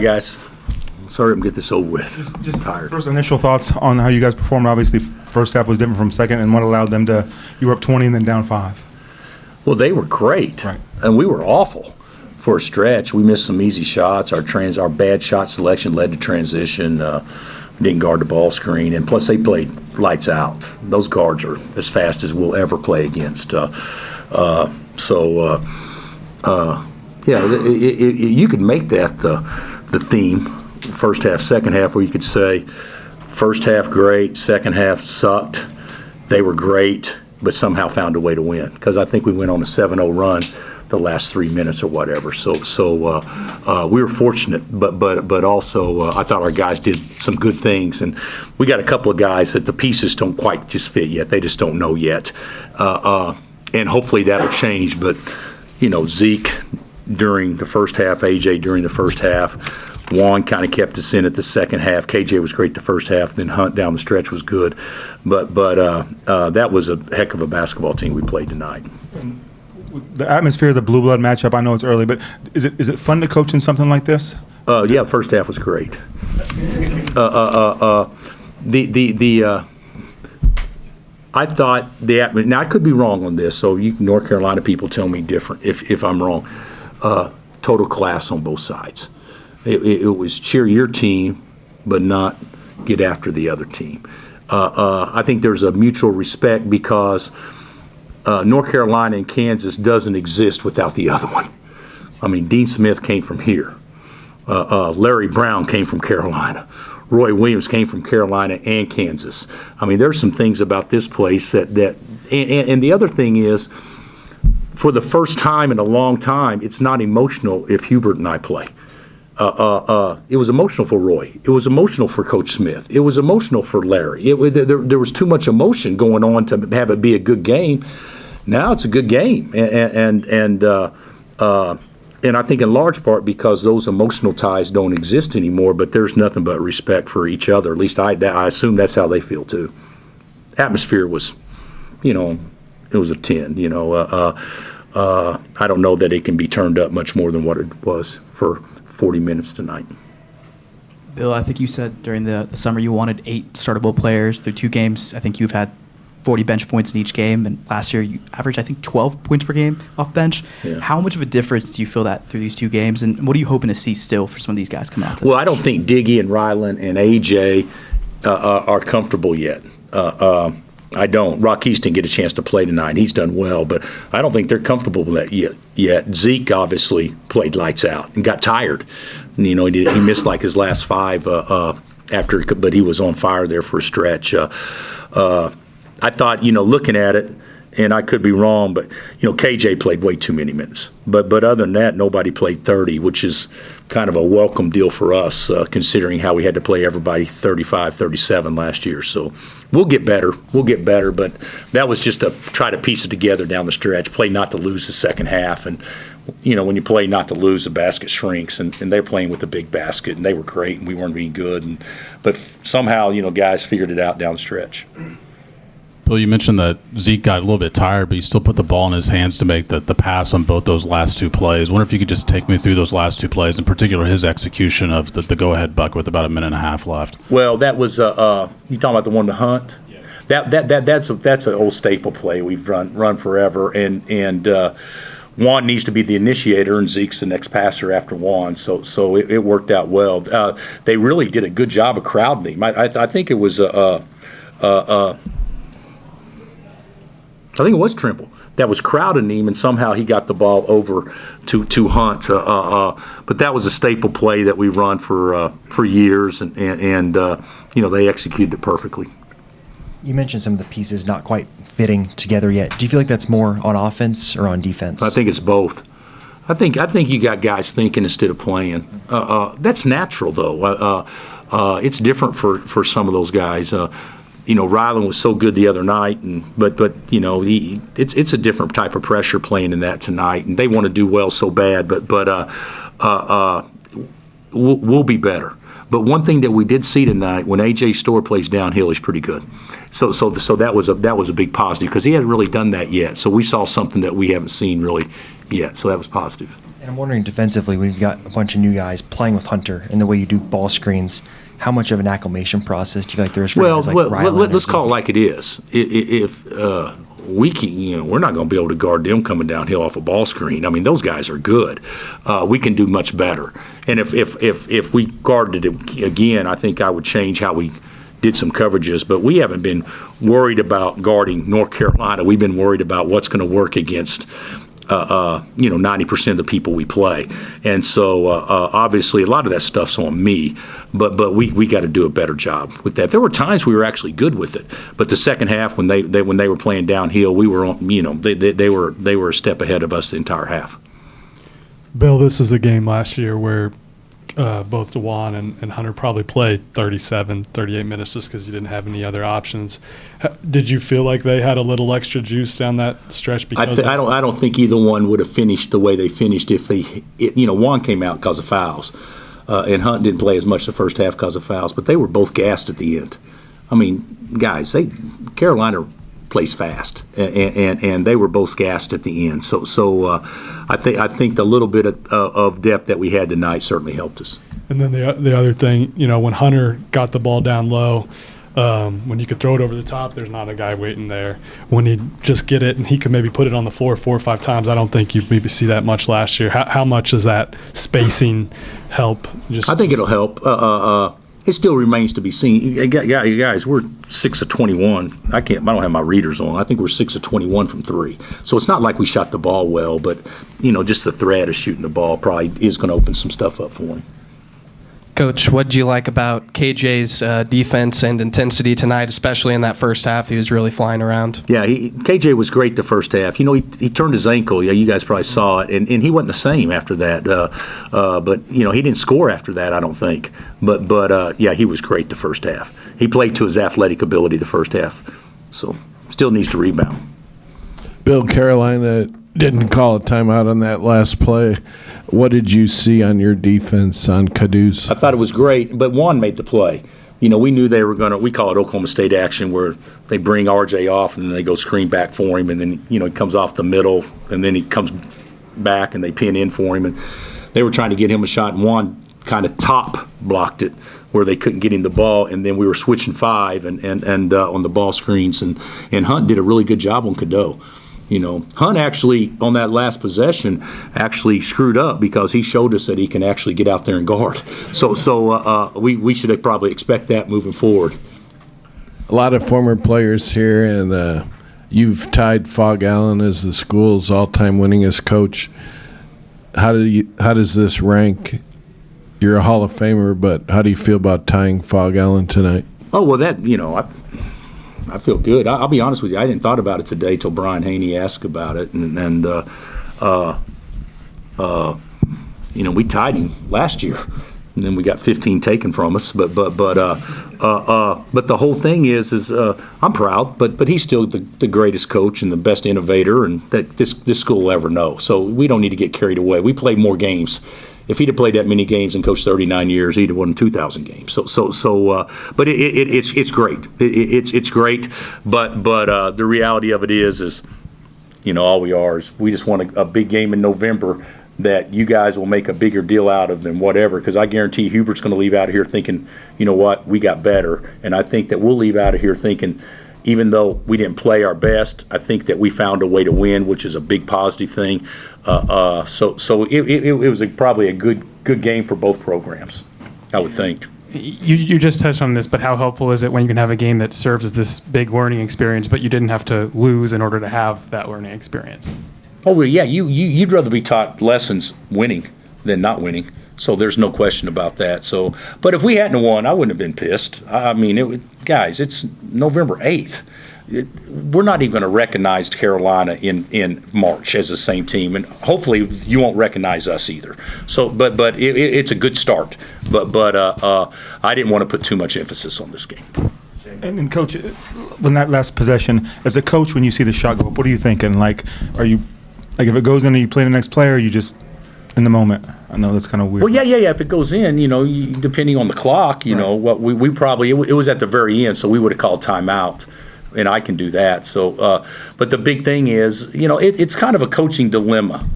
Guys, sorry, I'm get this over with. Just tired. First initial thoughts on how you guys performed. Obviously, first half was different from second, and what allowed them to, you were up 20 and then down 5. Well, they were great, Right. and we were awful for a stretch. We missed some easy shots. Our bad shot selection led to transition. Didn't guard the ball screen, and plus they played lights out. Those guards are as fast as we'll ever play against. You could make that the theme, first half, second half, where you could say first half great, second half sucked. They were great, but somehow found a way to win. Because I think we went on a 7-0 run the last 3 minutes or whatever. So we were fortunate, but also I thought our guys did some good things. And we got a couple of guys that the pieces don't quite just fit yet. They just don't know yet. And hopefully that'll change. But, Zeke during the first half, AJ during the first half, Juan kind of kept us in at the second half. KJ was great the first half. Then Hunt down the stretch was good. But that was a heck of a basketball team we played tonight. The atmosphere of the blue blood matchup, I know it's early, but is it fun to coach in something like this? Yeah, first half was great. I thought now I could be wrong on this, so you North Carolina people tell me different if I'm wrong. Total class on both sides. It was cheer your team, but not get after the other team. I think there's a mutual respect because North Carolina and Kansas doesn't exist without the other one. I mean, Dean Smith came from here. Larry Brown came from Carolina. Roy Williams came from Carolina and Kansas. I mean, there's some things about this place and the other thing is, for the first time in a long time, it's not emotional if Hubert and I play. It was emotional for Roy. It was emotional for Coach Smith. It was emotional for Larry. There was too much emotion going on to have it be a good game. Now it's a good game, and I think in large part because those emotional ties don't exist anymore. But there's nothing but respect for each other. At least I assume that's how they feel too. Atmosphere was, it was a 10. I don't know that it can be turned up much more than what it was for 40 minutes tonight. Bill, I think you said during the summer you wanted 8 startable players through 2 games. I think you've had 40 bench points in each game, and last year you averaged, I think, 12 points per game off bench. Yeah. How much of a difference do you feel that through these 2 games, and what are you hoping to see still for some of these guys coming out? Well, I don't think Diggy and Ryland and AJ are comfortable yet. I don't. Rockies didn't get a chance to play tonight. He's done well, but I don't think they're comfortable with that yet. Zeke obviously played lights out and got tired. He missed like his last 5 but he was on fire there for a stretch. I thought, looking at it, and I could be wrong, but, KJ played way too many minutes. But other than that, nobody played 30, which is kind of a welcome deal for us, considering how we had to play everybody 35, 37 last year. So we'll get better. But that was just to try to piece it together down the stretch, play not to lose the second half. And, when you play not to lose, the basket shrinks, and they're playing with a big basket, and they were great, and we weren't being good. But somehow, guys figured it out down the stretch. Bill, you mentioned that Zeke got a little bit tired, but he still put the ball in his hands to make the pass on both those last 2 plays. I wonder if you could just take me through those last 2 plays, in particular his execution of the go-ahead bucket with about a minute and a half left. Well, that was you talking about the one to Hunt? Yeah. That's an old staple play we've run forever, and Juan needs to be the initiator, and Zeke's the next passer after Juan. So it worked out well. They really did a good job of crowding him. I think it was I think it was Trimble that was crowding him, and somehow he got the ball over to Hunt. But that was a staple play that we run for years, and they executed it perfectly. You mentioned some of the pieces not quite fitting together yet. Do you feel like that's more on offense or on defense? I think it's both. I think you got guys thinking instead of playing. That's natural, though. It's different for some of those guys. Ryland was so good the other night, but it's a different type of pressure playing in that tonight, and they want to do well so bad. But we'll be better. But one thing that we did see tonight, when A.J. Storr plays downhill, he's pretty good. So that was a big positive because he hasn't really done that yet. So we saw something that we haven't seen really yet. So that was positive. And I'm wondering defensively, when you've got a bunch of new guys playing with Hunter and the way you do ball screens, how much of an acclimation process do you feel like there is for guys like Rylan? Let's call it like it is. If we can, we're not going to be able to guard them coming downhill off a ball screen. I mean, those guys are good. We can do much better. And if we guarded it again, I think I would change how we did some coverages. But we haven't been worried about guarding North Carolina. We've been worried about what's going to work against 90% of the people we play. And so obviously a lot of that stuff's on me, but we got to do a better job with that. There were times we were actually good with it, but the second half when they were playing downhill, we were on, they were a step ahead of us the entire half. Bill, this is a game last year where both DeJuan and Hunter probably played 37, 38 minutes just because you didn't have any other options. Did you feel like they had a little extra juice down that stretch? Because I don't think either one would have finished the way they finished if Juan came out because of fouls, and Hunt didn't play as much the first half because of fouls, but they were both gassed at the end. I mean, guys, Carolina plays fast, and they were both gassed at the end. So I think the little bit of depth that we had tonight certainly helped us. And then the other thing, when Hunter got the ball down low, when you could throw it over the top, there's not a guy waiting there. When he just get it and he could maybe put it on the floor 4 or 5 times, I don't think you maybe see that much last year. How much does that spacing help? I think it'll help. It still remains to be seen. You guys, we're 6 of 21. I don't have my readers on. I think we're 6 of 21 from 3. So it's not like we shot the ball well, but just the threat of shooting the ball probably is going to open some stuff up for him. Coach, what did you like about KJ's defense and intensity tonight, especially in that first half? He was really flying around. Yeah, KJ was great the first half. He turned his ankle. Yeah, you guys probably saw it, and he wasn't the same after that. But he didn't score after that, I don't think. But yeah, he was great the first half. He played to his athletic ability the first half, so still needs to rebound. Bill, Carolina didn't call a timeout on that last play. What did you see on your defense on Caduce? I thought it was great, but Juan made the play. We knew they were going to, we call it Oklahoma State action, where they bring RJ off and then they go screen back for him, and then, he comes off the middle, and then he comes back and they pin in for him. And they were trying to get him a shot, and Juan kind of top blocked it where they couldn't get him the ball, and then we were switching 5 and on the ball screens, and Hunt did a really good job on Cadeau. Hunt actually, on that last possession, actually screwed up because he showed us that he can actually get out there and guard. So we should probably expect that moving forward. A lot of former players here, and you've tied Fog Allen as the school's all-time winningest coach. How does this rank? You're a Hall of Famer, but how do you feel about tying Fog Allen tonight? Oh, well, that, I feel good. I'll be honest with you. I didn't thought about it today till Brian Haney asked about it, and we tied him last year, and then we got 15 taken from us. But the whole thing is I'm proud, but he's still the greatest coach and the best innovator, and that this school will ever know. So we don't need to get carried away. We played more games. If he'd have played that many games and coached 39 years, he'd have won 2,000 games. But it's great. It's great. But the reality of it is all we are is we just want a big game in November that you guys will make a bigger deal out of than whatever. Because I guarantee Hubert's going to leave out of here thinking, we got better. And I think that we'll leave out of here thinking, even though we didn't play our best, I think that we found a way to win, which is a big positive thing. So it was probably a good game for both programs, I would think. You just touched on this, but how helpful is it when you can have a game that serves as this big learning experience, but you didn't have to lose in order to have that learning experience? Oh, well, yeah, you'd rather be taught lessons winning than not winning. So there's no question about that. So, but if we hadn't won, I wouldn't have been pissed. I mean, guys, it's November 8th. We're not even going to recognize Carolina in March as the same team, and hopefully you won't recognize us either. So, but it's a good start. But I didn't want to put too much emphasis on this game. And Coach, when that last possession, as a coach, when you see the shot go up, what are you thinking? Are you if it goes in, are you playing the next play, or are you just in the moment? I know that's kind of weird. Well, yeah. If it goes in, depending on the clock, what we probably it was at the very end, so we would have called timeout, and I can do that. So, but the big thing is, it's kind of a coaching dilemma.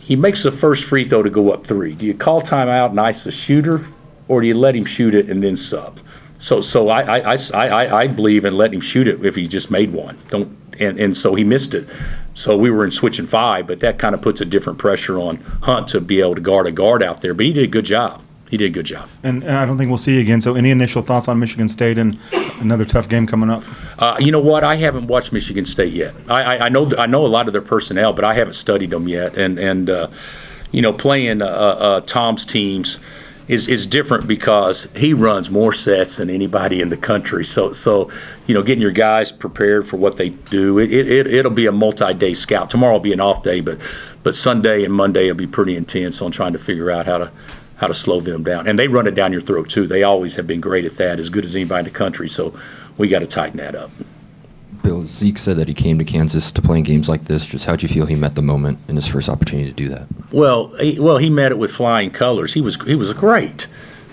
he makes the first free throw to go up 3. Do you call timeout and ice the shooter, or do you let him shoot it and then sub? So I believe in letting him shoot it if he just made one. And so he missed it. So we were in switching 5, but that kind of puts a different pressure on Hunt to be able to guard a guard out there. But he did a good job. He did a good job. And I don't think we'll see you again. So any initial thoughts on Michigan State and another tough game coming up? You know what? I haven't watched Michigan State yet. I know a lot of their personnel, but I haven't studied them yet. And you know, playing Tom's teams is different because he runs more sets than anybody in the country. So you know, getting your guys prepared for what they do, it'll be a multi-day scout. Tomorrow will be an off day, but Sunday and Monday will be pretty intense on trying to figure out how to slow them down. And they run it down your throat too. They always have been great at that, as good as anybody in the country. So we got to tighten that up. Bill, Zeke said that he came to Kansas to play in games like this. Just how'd you feel he met the moment in his first opportunity to do that? Well, he met it with flying colors. He was great.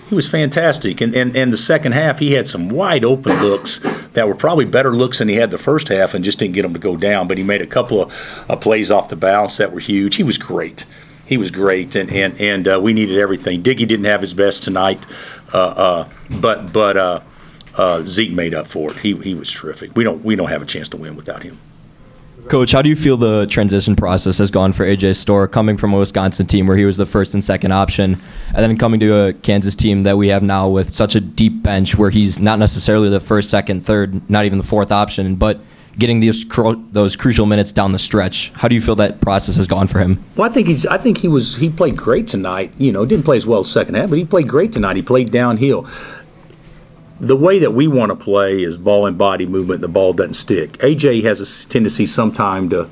He was fantastic. And the second half, he had some wide open looks that were probably better looks than he had the first half, and just didn't get them to go down. But he made a couple of plays off the bounce that were huge. He was great. He was great, and we needed everything. Diggy didn't have his best tonight, but Zeke made up for it. He was terrific. We don't have a chance to win without him. Coach, how do you feel the transition process has gone for AJ Storr, coming from a Wisconsin team where he was the first and second option, and then coming to a Kansas team that we have now with such a deep bench where he's not necessarily the first, second, third, not even the fourth option, but getting those crucial minutes down the stretch? How do you feel that process has gone for him? Well, I think he played great tonight. You know, didn't play as well second half, but he played great tonight. He played downhill. The way that we want to play is ball and body movement, and the ball doesn't stick. AJ has a tendency sometime to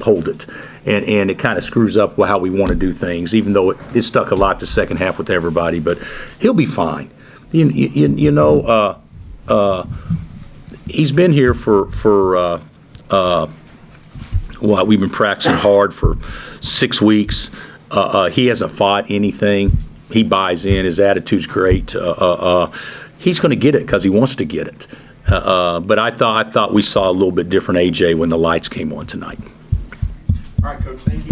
hold it, and it kind of screws up how we want to do things, even though it stuck a lot the second half with everybody, but he'll be fine. You know, he's been here for we've been practicing hard for 6 weeks. He hasn't fought anything. He buys in. His attitude's great. He's going to get it because he wants to get it. But I thought we saw a little bit different AJ when the lights came on tonight. All right, Coach. Thank you.